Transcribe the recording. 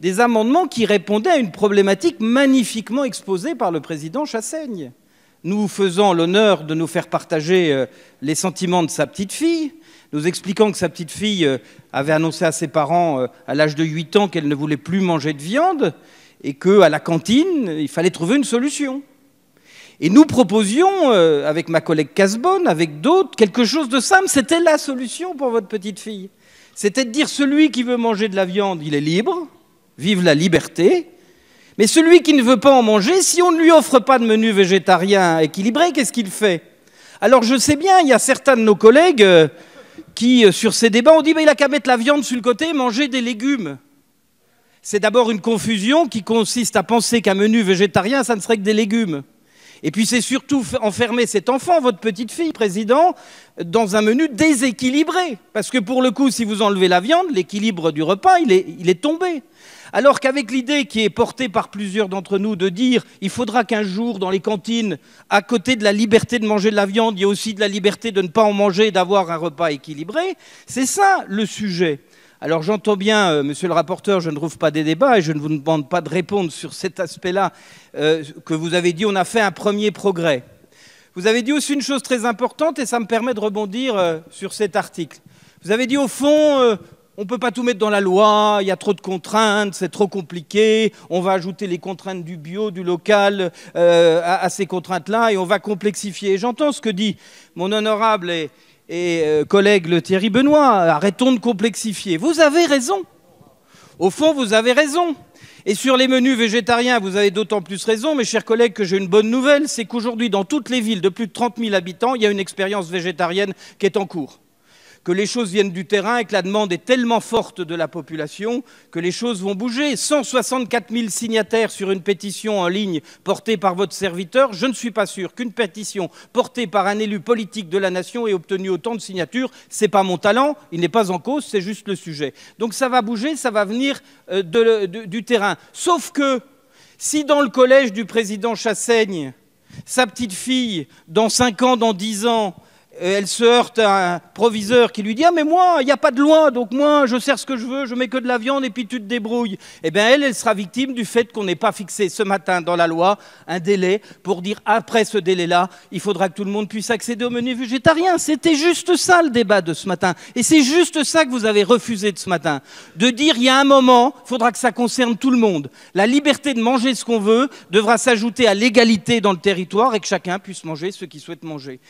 des amendements qui répondaient à une problématique magnifiquement exposée par le président Chassaigne, nous faisant l'honneur de nous faire partager les sentiments de sa petite fille, nous expliquant que sa petite fille avait annoncé à ses parents à l'âge de 8 ans qu'elle ne voulait plus manger de viande et qu'à la cantine, il fallait trouver une solution. Et nous proposions, avec ma collègue Casbonne, avec d'autres, quelque chose de simple. C'était la solution pour votre petite fille. C'était de dire, celui qui veut manger de la viande, il est libre, vive la liberté. Mais celui qui ne veut pas en manger, si on ne lui offre pas de menu végétarien équilibré, qu'est-ce qu'il fait? Alors je sais bien, il y a certains de nos collègues qui, sur ces débats, ont dit il n'a qu'à mettre la viande sur le côté et manger des légumes. C'est d'abord une confusion qui consiste à penser qu'un menu végétarien, ça ne serait que des légumes. Et puis c'est surtout enfermer cet enfant, votre petite fille, président, dans un menu déséquilibré. Parce que pour le coup, si vous enlevez la viande, l'équilibre du repas, il est tombé. Alors qu'avec l'idée qui est portée par plusieurs d'entre nous de dire il faudra qu'un jour, dans les cantines, à côté de la liberté de manger de la viande, il y ait aussi de la liberté de ne pas en manger et d'avoir un repas équilibré, c'est ça le sujet. Alors j'entends bien, monsieur le rapporteur, je ne trouve pas des débats et je ne vous demande pas de répondre sur cet aspect-là que vous avez dit, on a fait un premier progrès. Vous avez dit aussi une chose très importante et ça me permet de rebondir sur cet article. Vous avez dit au fond, on ne peut pas tout mettre dans la loi, il y a trop de contraintes, c'est trop compliqué, on va ajouter les contraintes du bio, du local à ces contraintes-là et on va complexifier. J'entends ce que dit mon honorable et collègue le Thierry Benoît, arrêtons de complexifier. Vous avez raison. Au fond, vous avez raison. Et sur les menus végétariens, vous avez d'autant plus raison, mes chers collègues, que j'ai une bonne nouvelle, c'est qu'aujourd'hui, dans toutes les villes de plus de 30 000 habitants, il y a une expérience végétarienne qui est en cours. Que les choses viennent du terrain et que la demande est tellement forte de la population que les choses vont bouger. 164 000 signataires sur une pétition en ligne portée par votre serviteur. Je ne suis pas sûr qu'une pétition portée par un élu politique de la nation ait obtenu autant de signatures. Ce n'est pas mon talent, il n'est pas en cause, c'est juste le sujet. Donc ça va bouger, ça va venir du terrain. Sauf que si dans le collège du président Chassaigne, sa petite fille, dans 5 ans, dans 10 ans, elle se heurte à un proviseur qui lui dit « Ah mais moi, il n'y a pas de loi, donc moi je sers ce que je veux, je mets que de la viande et puis tu te débrouilles. » Eh bien elle sera victime du fait qu'on n'ait pas fixé ce matin dans la loi un délai pour dire après ce délai-là, il faudra que tout le monde puisse accéder au menu végétarien. C'était juste ça le débat de ce matin. Et c'est juste ça que vous avez refusé de ce matin. De dire il y a un moment, il faudra que ça concerne tout le monde. La liberté de manger ce qu'on veut devra s'ajouter à l'égalité dans le territoire et que chacun puisse manger ce qu'il souhaite manger.